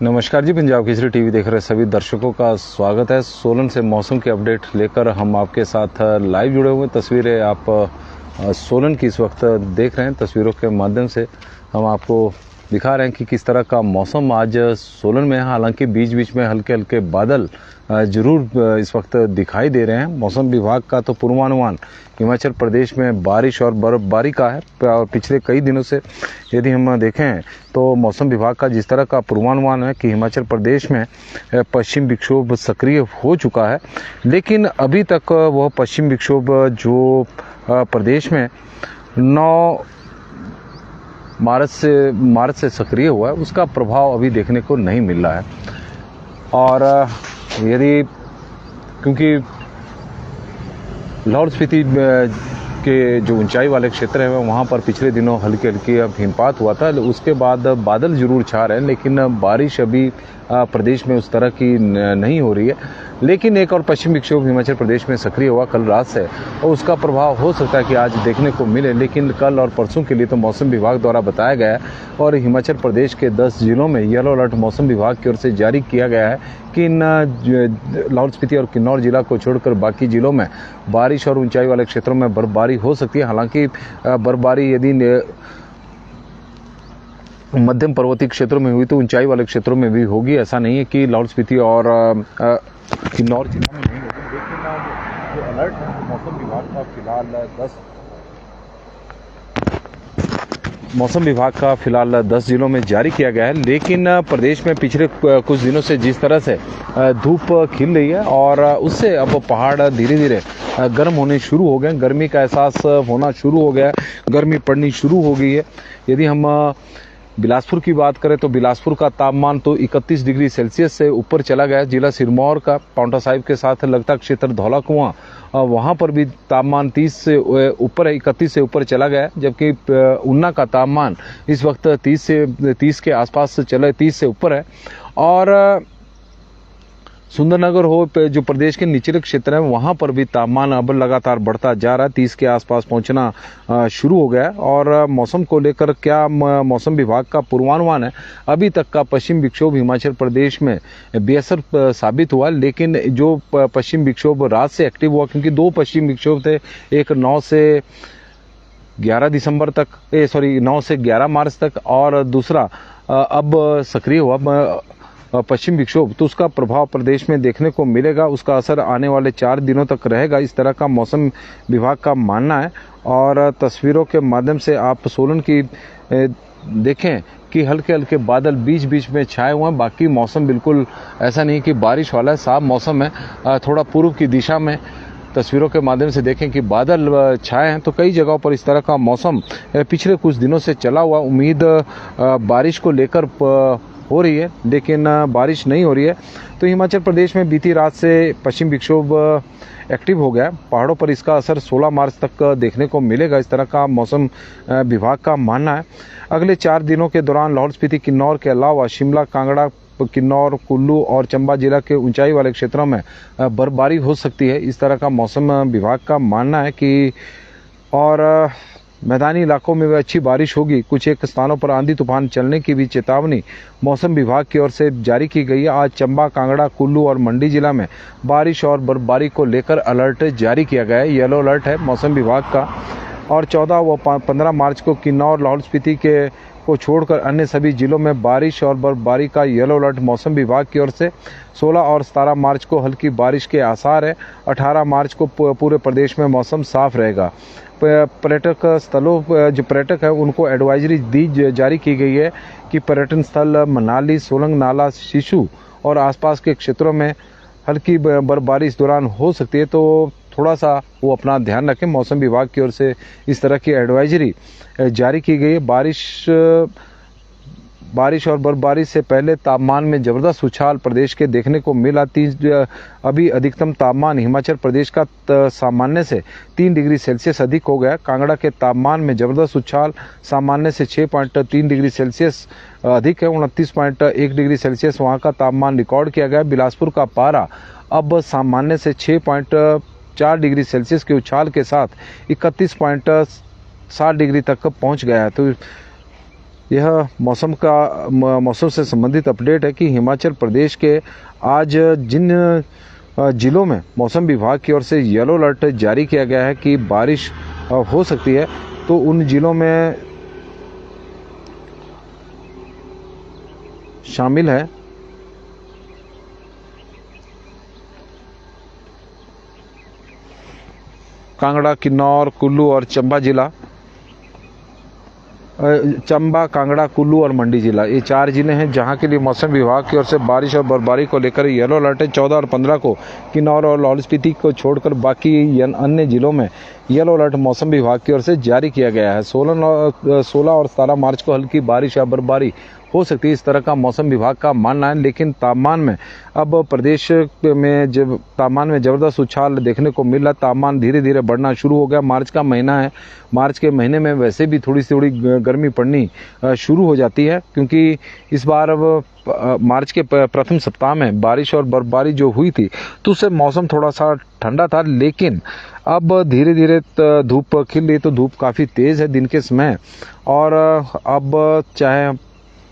नमस्कार जी, पंजाब केसरी टीवी देख रहे सभी दर्शकों का स्वागत है। सोलन से मौसम के अपडेट लेकर हम आपके साथ लाइव जुड़े हुए। तस्वीरें आप सोलन की इस वक्त देख रहे हैं। तस्वीरों के माध्यम से हम आपको दिखा रहे हैं कि किस तरह का मौसम आज सोलन में है। हालांकि बीच बीच में हल्के हल्के बादल जरूर इस वक्त दिखाई दे रहे हैं। मौसम विभाग का तो पूर्वानुमान हिमाचल प्रदेश में बारिश और बर्फबारी का है। और पिछले कई दिनों से यदि हम देखें तो मौसम विभाग का जिस तरह का पूर्वानुमान है कि हिमाचल प्रदेश में पश्चिम विक्षोभ सक्रिय हो चुका है, लेकिन अभी तक वह पश्चिम विक्षोभ जो प्रदेश में 9 मार्च से सक्रिय हुआ है, उसका प्रभाव अभी देखने को नहीं मिल रहा है। और यदि क्योंकि लाहौल स्पीति के जो ऊंचाई वाले क्षेत्र है वहाँ पर पिछले दिनों हल्की हल्की हिमपात हुआ था। उसके बाद बादल जरूर छा रहे हैं, लेकिन बारिश अभी प्रदेश में उस तरह की नहीं हो रही है। लेकिन एक और पश्चिम विक्षोभ हिमाचल प्रदेश में सक्रिय हुआ कल रात से, और उसका प्रभाव हो सकता है कि आज देखने को मिले। लेकिन कल और परसों के लिए तो मौसम विभाग द्वारा बताया गया है, और हिमाचल प्रदेश के 10 जिलों में येलो अलर्ट मौसम विभाग की ओर से जारी किया गया है कि लाहौल स्पीति और किन्नौर जिला को छोड़कर बाकी जिलों में बारिश और ऊंचाई वाले क्षेत्रों में बर्फबारी हो सकती है। हालांकि बर्फबारी यदि मध्यम पर्वतीय क्षेत्रों में हुई तो ऊंचाई वाले क्षेत्रों में भी होगी। ऐसा नहीं है कि लाहौल स्पीति और किन्नौर जिला में नहीं होगी। लेकिन जो अलर्ट है मौसम विभाग का फिलहाल 10 जिलों में जारी किया गया है। लेकिन प्रदेश में पिछले कुछ दिनों से जिस तरह से धूप खिल रही है, और उससे अब पहाड़ धीरे धीरे गर्म होने शुरू हो गए। गर्मी का एहसास होना शुरू हो गया है, गर्मी पड़नी शुरू हो गई है। यदि हम बिलासपुर की बात करें तो बिलासपुर का तापमान तो 31 डिग्री सेल्सियस से ऊपर चला गया। जिला सिरमौर का पांवटा साहिब के साथ लगता क्षेत्र धौला कुआं, वहां पर भी तापमान 30 से ऊपर है, 31 से ऊपर चला गया। जबकि ऊना का तापमान इस वक्त 30 के आसपास चला, 30 से ऊपर है। और सुंदरनगर हो, जो प्रदेश के निचले क्षेत्र है, वहां पर भी तापमान अब लगातार बढ़ता जा रहा है, 30 के आसपास पहुंचना शुरू हो गया। और मौसम को लेकर क्या मौसम विभाग का पूर्वानुमान है, अभी तक का पश्चिम विक्षोभ हिमाचल प्रदेश में बेअसर साबित हुआ। लेकिन जो पश्चिम विक्षोभ रात से एक्टिव हुआ, क्योंकि 2 पश्चिम विक्षोभ थे, एक 9 से 11 मार्च तक, और दूसरा अब सक्रिय हुआ पश्चिम विक्षोभ, तो उसका प्रभाव प्रदेश में देखने को मिलेगा। उसका असर आने वाले 4 दिनों तक रहेगा, इस तरह का मौसम विभाग का मानना है। और तस्वीरों के माध्यम से आप सोलन की देखें कि हल्के हल्के बादल बीच बीच में छाए हुए हैं। बाकी मौसम बिल्कुल ऐसा नहीं कि बारिश वाला है, साफ मौसम है। थोड़ा पूर्व की दिशा में तस्वीरों के माध्यम से देखें कि बादल छाए हैं, तो कई जगहों पर इस तरह का मौसम पिछले कुछ दिनों से चला हुआ। उम्मीद बारिश को लेकर हो रही है, लेकिन बारिश नहीं हो रही है। तो हिमाचल प्रदेश में बीती रात से पश्चिम विक्षोभ एक्टिव हो गया। पहाड़ों पर इसका असर 16 मार्च तक देखने को मिलेगा, इस तरह का मौसम विभाग का मानना है। अगले 4 दिनों के दौरान लाहौल स्पीति किन्नौर के अलावा शिमला, कांगड़ा, किन्नौर, कुल्लू और चंबा जिला के ऊंचाई वाले क्षेत्रों में बर्फबारी हो सकती है, इस तरह का मौसम विभाग का मानना है कि। और मैदानी इलाकों में भी अच्छी बारिश होगी। कुछ एक स्थानों पर आंधी तूफान चलने की भी चेतावनी मौसम विभाग की ओर से जारी की गई है। आज चंबा, कांगड़ा, कुल्लू और मंडी जिला में बारिश और बर्फबारी को लेकर अलर्ट जारी किया गया है। येलो अलर्ट है मौसम विभाग का। और 14 व 15 मार्च को किन्नौर, लाहौल स्पीति को छोड़कर अन्य सभी जिलों में बारिश और बर्फबारी का येलो अलर्ट मौसम विभाग की ओर से। 16 और 17 मार्च को हल्की बारिश के आसार है। 18 मार्च को पूरे प्रदेश में मौसम साफ रहेगा। पर्यटक स्थलों, जो पर्यटक है उनको एडवाइजरी जारी की गई है कि पर्यटन स्थल मनाली, सोलंग नाला, शिशु और आसपास के क्षेत्रों में हल्की बर्फबारी इस दौरान हो सकती है। तो थोड़ा सा वो अपना ध्यान रखें। मौसम विभाग की ओर से इस तरह की एडवाइजरी जारी की गई है। बारिश और बर्फबारी से पहले तापमान में जबरदस्त उछाल प्रदेश के देखने को मिला। अभी अधिकतम तापमान हिमाचल प्रदेश का सामान्य से 3 डिग्री सेल्सियस अधिक हो गया। कांगड़ा के तापमान में जबरदस्त उछाल, सामान्य से 6.3 डिग्री सेल्सियस अधिक है। 29.1 डिग्री सेल्सियस वहां का तापमान रिकॉर्ड किया गया। बिलासपुर का पारा अब सामान्य से 6.4 डिग्री सेल्सियस के उछाल के साथ 31.7 डिग्री तक पहुंच गया है। तो यह मौसम से संबंधित अपडेट है कि हिमाचल प्रदेश के आज जिन जिलों में मौसम विभाग की ओर से येलो अलर्ट जारी किया गया है कि बारिश हो सकती है, तो उन जिलों में शामिल है कांगड़ा, किन्नौर, कुल्लू और चंबा जिला। चंबा, कांगड़ा, कुल्लू और मंडी जिला, ये 4 जिले हैं जहां के लिए मौसम विभाग की ओर से बारिश और बर्फबारी को लेकर येलो अलर्ट है। 14 और 15 को किन्नौर और लाहौल स्पीति को छोड़कर बाकी अन्य जिलों में येलो अलर्ट मौसम विभाग की ओर से जारी किया गया है। 16 और 17 मार्च को हल्की बारिश या बर्फबारी हो सकती है, इस तरह का मौसम विभाग का मानना है। लेकिन तापमान में अब प्रदेश में जब तापमान में जबरदस्त उछाल देखने को मिल रहा, तापमान धीरे धीरे बढ़ना शुरू हो गया। मार्च का महीना है, मार्च के महीने में वैसे भी थोड़ी गर्मी पड़नी शुरू हो जाती है, क्योंकि इस बार अब मार्च के प्रथम सप्ताह में बारिश और बर्फबारी जो हुई थी तो उससे मौसम थोड़ा सा ठंडा था। लेकिन अब धीरे धीरे धूप खिल रही, तो धूप काफ़ी तेज़ है दिन के समय। और अब चाहे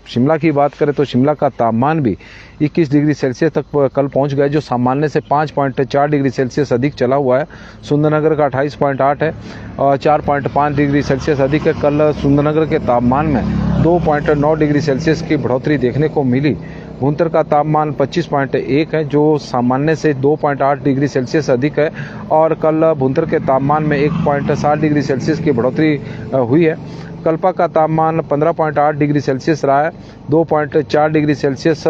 शिमला की बात करें तो शिमला का तापमान भी 21 डिग्री सेल्सियस तक कल पहुंच गया, जो सामान्य से 5.4 डिग्री सेल्सियस अधिक चला हुआ है। सुंदरनगर का 28.8 है और 4.5 डिग्री सेल्सियस अधिक है। कल सुंदरनगर के तापमान में 2.9 डिग्री सेल्सियस की बढ़ोतरी देखने को मिली। भुंतर का तापमान 25.1 है, जो सामान्य से 2.8 डिग्री सेल्सियस अधिक है। और कल भुंतर के तापमान में 1.7 डिग्री सेल्सियस की बढ़ोतरी हुई है। कल्पा का तापमान 15.8 डिग्री सेल्सियस रहा है। 2.4 डिग्री सेल्सियस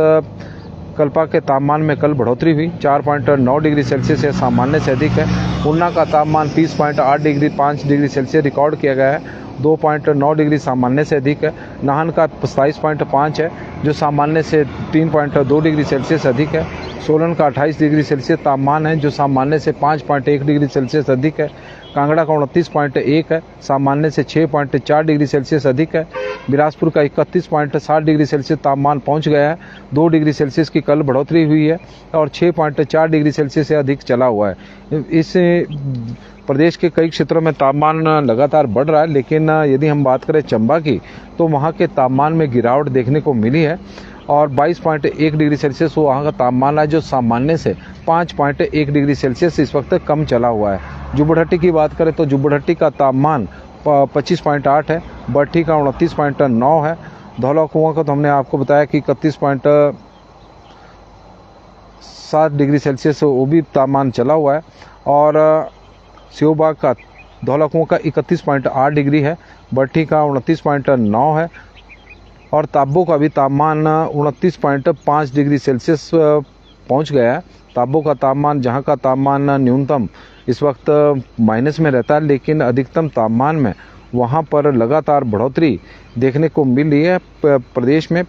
कल्पा के तापमान में कल बढ़ोतरी हुई। 4.9 डिग्री सेल्सियस सामान्य से अधिक है। ऊना का तापमान 30.8 डिग्री 5 डिग्री सेल्सियस रिकॉर्ड किया गया है, 2.9 डिग्री सामान्य से अधिक है। नाहन का 27.5 है, जो सामान्य से 3.2 डिग्री सेल्सियस अधिक है। सोलन का 28 डिग्री सेल्सियस तापमान है, जो सामान्य से 5.1 डिग्री सेल्सियस अधिक है। कांगड़ा का 29.1 है, सामान्य से 6.4 डिग्री सेल्सियस अधिक है। बिलासपुर का 31.7 डिग्री सेल्सियस तापमान पहुंच गया है। 2 डिग्री सेल्सियस की कल बढ़ोतरी हुई है और 6.4 डिग्री सेल्सियस से अधिक चला हुआ है। इस प्रदेश के कई क्षेत्रों में तापमान लगातार बढ़ रहा है। लेकिन यदि हम बात करें चंबा की, तो वहाँ के तापमान में गिरावट देखने को मिली है और 22.1 डिग्री सेल्सियस वहाँ का तापमान है, जो सामान्य से 5.1 डिग्री सेल्सियस इस वक्त कम चला हुआ है। जुब्बड़हट्टी की बात करें तो जुब्बड़हट्टी का तापमान 25.8 है, बट्ठी का 29.9 है। धौला कुआं का तो हमने आपको बताया कि 31.7 डिग्री सेल्सियस वो भी तापमान चला हुआ है। और सियोबाग का धौला कुआं का 31.8 डिग्री है, बट्ठी का 29.9 है। और ताबो का भी तापमान 29.5 डिग्री सेल्सियस पहुंच गया है। ताबो का तापमान, जहां का तापमान न्यूनतम इस वक्त माइनस में रहता है, लेकिन अधिकतम तापमान में वहां पर लगातार बढ़ोतरी देखने को मिल रही है। प्रदेश में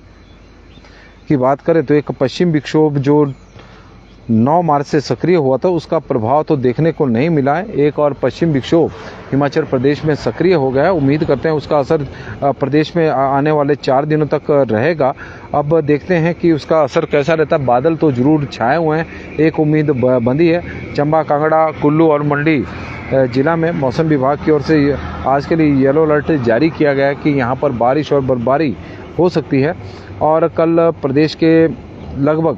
की बात करें तो एक पश्चिम विक्षोभ जो 9 मार्च से सक्रिय हुआ था, उसका प्रभाव तो देखने को नहीं मिला है। एक और पश्चिम विक्षोभ हिमाचल प्रदेश में सक्रिय हो गया है। उम्मीद करते हैं उसका असर प्रदेश में आने वाले 4 दिनों तक रहेगा। अब देखते हैं कि उसका असर कैसा रहता है। बादल तो जरूर छाए हुए हैं, एक उम्मीद बंधी है। चंबा, कांगड़ा, कुल्लू और मंडी जिला में मौसम विभाग की ओर से आज के लिए येलो अलर्ट जारी किया गया है कि यहाँ पर बारिश और बर्फबारी हो सकती है। और कल प्रदेश के लगभग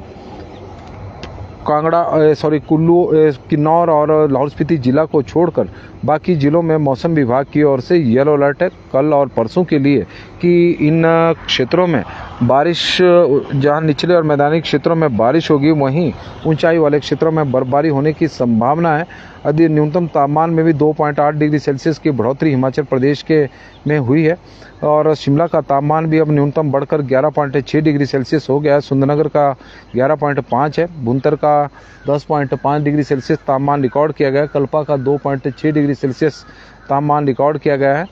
कुल्लू, किन्नौर और लाहौल स्पीति जिला को छोड़कर बाकी जिलों में मौसम विभाग की ओर से येलो अलर्ट है कल और परसों के लिए कि इन क्षेत्रों में बारिश, जहां निचले और मैदानी क्षेत्रों में बारिश होगी, वहीं ऊंचाई वाले क्षेत्रों में बर्फबारी होने की संभावना है। यदि न्यूनतम तापमान में भी 2.8 डिग्री सेल्सियस की बढ़ोतरी हिमाचल प्रदेश के में हुई है। और शिमला का तापमान भी अब न्यूनतम बढ़कर 11.6 डिग्री सेल्सियस हो गया है। सुंदरनगर का 11.5 है, भुंतर का का 10.5 डिग्री सेल्सियस तापमान रिकॉर्ड किया गया है। कल्पा का 2.6 डिग्री सेल्सियस तापमान रिकॉर्ड किया गया है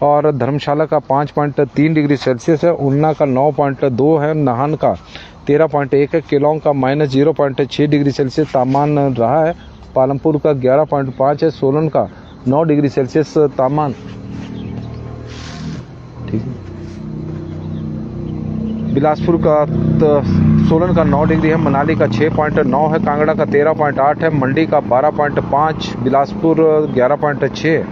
और धर्मशाला का 5.3 डिग्री सेल्सियस है। उन्ना का 9.2 है। नाहन का 13.1 है। केलोंग का -0.6 डिग्री सेल्सियस तापमान रहा है। पालमपुर का 11.5 है। सोलन का 9 डिग्री सेल्सियस तापमान, ठीक है। बिलासपुर का सोलन का 9 डिग्री है। मनाली का 6.9 है। कांगड़ा का 13.8 है। मंडी का 12.5, बिलासपुर 11.6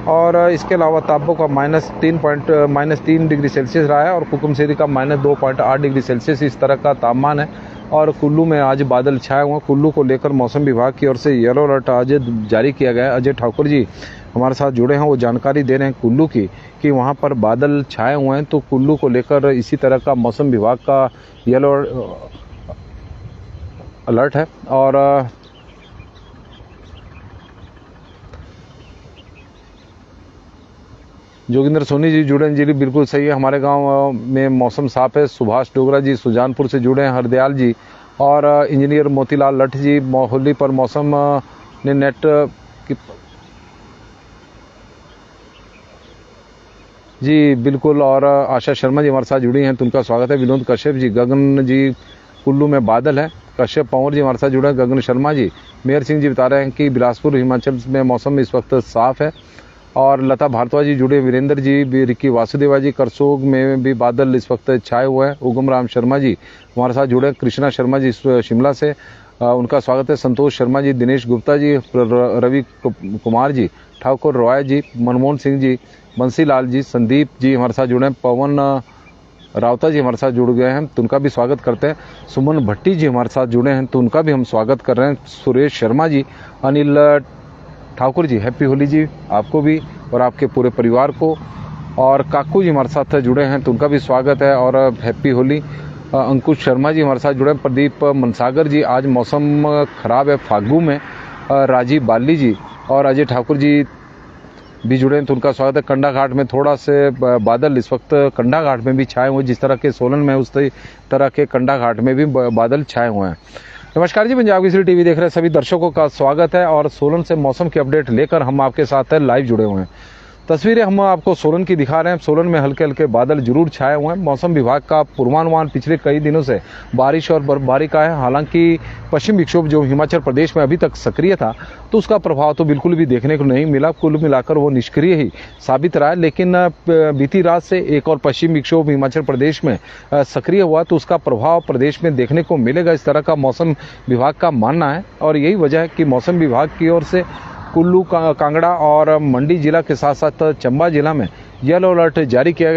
और इसके अलावा ताबो का -3 डिग्री सेल्सियस रहा है और कुकुमसेरी का -2.8 डिग्री सेल्सियस इस तरह का तापमान है। और कुल्लू में आज बादल छाए हुए हैं। कुल्लू को लेकर मौसम विभाग की ओर से येलो अलर्ट आज जारी किया गया है। अजय ठाकुर जी हमारे साथ जुड़े हैं, वो जानकारी दे रहे हैं कुल्लू की कि वहाँ पर बादल छाए हुए हैं। तो कुल्लू को लेकर इसी तरह का मौसम विभाग का येलो अलर्ट है। और जोगिंदर सोनी जी जुड़े हैं, जी बिल्कुल सही है। हमारे गांव में मौसम साफ है। सुभाष डोगरा जी सुजानपुर से जुड़े हैं। हरदयाल जी और इंजीनियर मोतीलाल लठ जी होली पर मौसम ने नेट की जी बिल्कुल। और आशा शर्मा जी हमारे साथ जुड़ी हैं, तो उनका स्वागत है। विनोद कश्यप जी, गगन जी कुल्लू में बादल है। कश्यप पंवर जी हमारे साथ जुड़े हैं। गगन शर्मा जी, मेहर सिंह जी बता रहे हैं कि बिलासपुर हिमाचल में मौसम इस वक्त साफ है। और लता भारद्वाज जी जुड़े। वीरेंद्र जी, रिक्की वासुदेवा जी, करसोग में भी बादल इस वक्त छाए हुए हैं। उगम राम शर्मा जी हमारे साथ जुड़े। कृष्णा शर्मा जी शिमला से, उनका स्वागत है। संतोष शर्मा जी, दिनेश गुप्ता जी, रवि कुमार जी, ठाकुर रॉय जी, मनमोहन सिंह जी, बंसी लाल जी, संदीप जी हमारे साथ जुड़े हैं। पवन रावता जी हमारे साथ जुड़ गए हैं, तो उनका भी स्वागत करते हैं। सुमन भट्टी जी हमारे साथ जुड़े हैं, तो उनका भी हम स्वागत कर रहे हैं। सुरेश शर्मा जी, अनिल ठाकुर जी, हैप्पी होली जी आपको भी और आपके पूरे परिवार को। और काकू जी हमारे साथ जुड़े हैं, तो उनका भी स्वागत है और हैप्पी होली। अंकुश शर्मा जी हमारे साथ जुड़े हैं। प्रदीप मनसागर जी, आज मौसम खराब है फागू में। राजीव बाली जी और अजय ठाकुर जी भी जुड़े हैं, तो उनका स्वागत है। कंडा घाट में थोड़ा से बादल इस वक्त कंडा घाट में भी छाए हुए, जिस तरह के सोलन में उस तरह के कंडा घाट में भी बादल छाए हुए हैं। नमस्कार जी, पंजाब केसरी टीवी देख रहे सभी दर्शकों का स्वागत है और सोलन से मौसम की अपडेट लेकर हम आपके साथ लाइव जुड़े हुए हैं। तस्वीरें हम आपको सोलन की दिखा रहे हैं। सोलन में हल्के हल्के बादल जरूर छाए हुए हैं। मौसम विभाग का पूर्वानुमान पिछले कई दिनों से बारिश और बर्फबारी का है। हालांकि पश्चिम विक्षोभ जो हिमाचल प्रदेश में अभी तक सक्रिय था, तो उसका प्रभाव तो बिल्कुल भी देखने को नहीं मिला। कुल मिलाकर वो निष्क्रिय ही साबित रहा है। लेकिन बीती रात से एक और पश्चिम विक्षोभ हिमाचल प्रदेश में सक्रिय हुआ, तो उसका प्रभाव प्रदेश में देखने को मिलेगा, इस तरह का मौसम विभाग का मानना है। और यही वजह है कि मौसम विभाग की ओर से कुल्लू, कांगड़ा और मंडी जिला के साथ साथ चंबा जिला में येलो अलर्ट जारी किया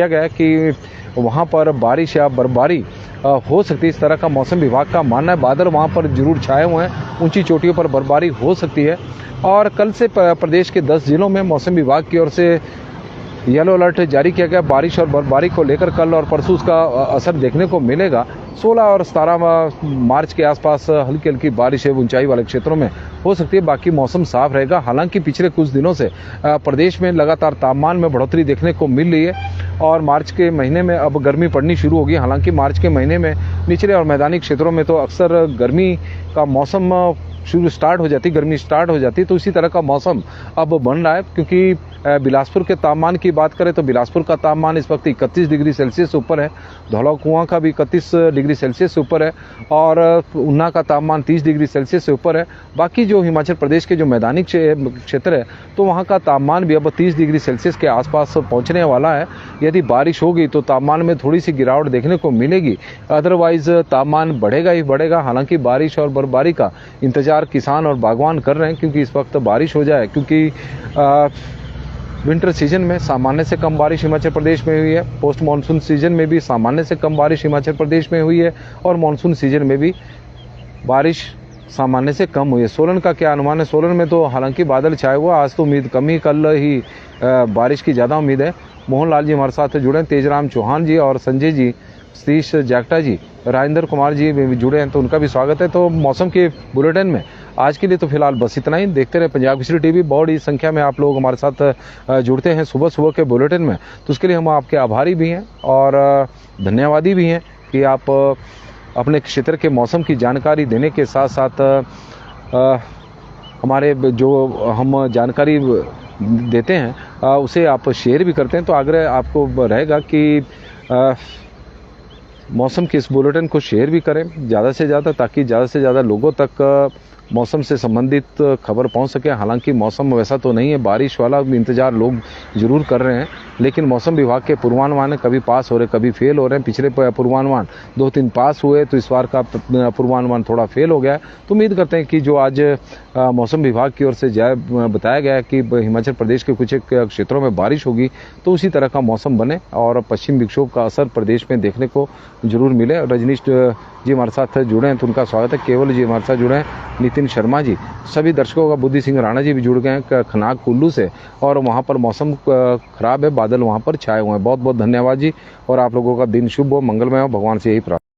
गया कि वहां पर बारिश या बर्फबारी हो सकती है, इस तरह का मौसम विभाग का मानना है। बादल वहां पर जरूर छाए हुए हैं। ऊंची चोटियों पर बर्फबारी हो सकती है। और कल से प्रदेश के 10 जिलों में मौसम विभाग की ओर से येलो अलर्ट जारी किया गया। बारिश और बर्फबारी को लेकर कल और परसों उसका असर देखने को मिलेगा। 16 और 17 मार्च के आसपास हल्की हल्की बारिश ऊंचाई वाले क्षेत्रों में हो सकती है। बाकी मौसम साफ रहेगा। हालांकि पिछले कुछ दिनों से प्रदेश में लगातार तापमान में बढ़ोतरी देखने को मिल रही है और मार्च के महीने में अब गर्मी पड़नी शुरू होगी। हालांकि मार्च के महीने में निचले और मैदानी क्षेत्रों में तो अक्सर गर्मी का मौसम गर्मी स्टार्ट हो जाती, तो इसी तरह का मौसम अब बन रहा है। क्योंकि बिलासपुर के तापमान की बात करें तो बिलासपुर का तापमान इस वक्त 31 डिग्री सेल्सियस ऊपर है। धौला कुआं का भी 31 डिग्री सेल्सियस ऊपर है और ऊना का तापमान 30 डिग्री सेल्सियस से ऊपर है। बाकी जो हिमाचल प्रदेश के जो मैदानी क्षेत्र है, तो वहाँ का तापमान भी अब 30 डिग्री सेल्सियस के आसपास पहुँचने वाला है। यदि बारिश होगी तो तापमान में थोड़ी सी गिरावट देखने को मिलेगी, अदरवाइज तापमान बढ़ेगा ही बढ़ेगा। हालांकि बारिश और बर्फबारी का इंतजार किसान और बागवान कर रहे हैं, क्योंकि इस वक्त बारिश हो जाए, क्योंकि विंटर सीजन में सामान्य से कम बारिश हिमाचल प्रदेश में हुई है। पोस्ट मानसून सीजन में भी सामान्य से कम बारिश हिमाचल प्रदेश में हुई है और मानसून सीजन में भी बारिश सामान्य से कम हुई है। सोलन का क्या अनुमान है? सोलन में तो हालांकि बादल छाए हुआ, आज तो उम्मीद कम ही, कल ही बारिश की ज़्यादा उम्मीद है। मोहन लाल जी हमारे साथ जुड़े हैं, तेजराम चौहान जी और संजय जी, सतीश जागटा जी, राजेंद्र कुमार जी भी जुड़े हैं, तो उनका भी स्वागत है। तो मौसम के बुलेटिन में आज के लिए तो फिलहाल बस इतना ही। देखते रहे पंजाब केसरी टीवी। बड़ी संख्या में आप लोग हमारे साथ जुड़ते हैं सुबह सुबह के बुलेटिन में, तो उसके लिए हम आपके आभारी भी हैं और धन्यवादी भी हैं कि आप अपने क्षेत्र के मौसम की जानकारी देने के साथ साथ हमारे जो हम जानकारी देते हैं उसे आप शेयर भी करते हैं। तो आग्रह आपको रहेगा कि मौसम के इस बुलेटिन को शेयर भी करें ज़्यादा से ज़्यादा, ताकि ज़्यादा से ज़्यादा लोगों तक मौसम से संबंधित खबर पहुंच सके। हालांकि मौसम वैसा तो नहीं है, बारिश वाला इंतजार लोग जरूर कर रहे हैं, लेकिन मौसम विभाग के पूर्वानुमान कभी पास हो रहे कभी फेल हो रहे हैं। पिछले पूर्वानुमान 2-3 पास हुए, तो इस बार का पूर्वानुमान थोड़ा फेल हो गया है। तो उम्मीद करते हैं कि जो आज मौसम विभाग की ओर से बताया गया है कि हिमाचल प्रदेश के कुछ क्षेत्रों में बारिश होगी, तो उसी तरह का मौसम बने और पश्चिम विक्षोभ का असर प्रदेश में देखने को जरूर मिले। रजनीश जी हमारे साथ जुड़े हैं तो उनका स्वागत है। केवल जी हमारे साथ जुड़े हैं, नितिन शर्मा जी, सभी दर्शकों का बुद्धि सिंह राणा जी भी जुड़ गए हैं खनाग कुल्लू से, और वहां पर मौसम खराब है, बादल वहां पर छाए हुए हैं। बहुत बहुत धन्यवाद जी, और आप लोगों का दिन शुभ हो, मंगलमय हो, भगवान से यही प्रार्थना।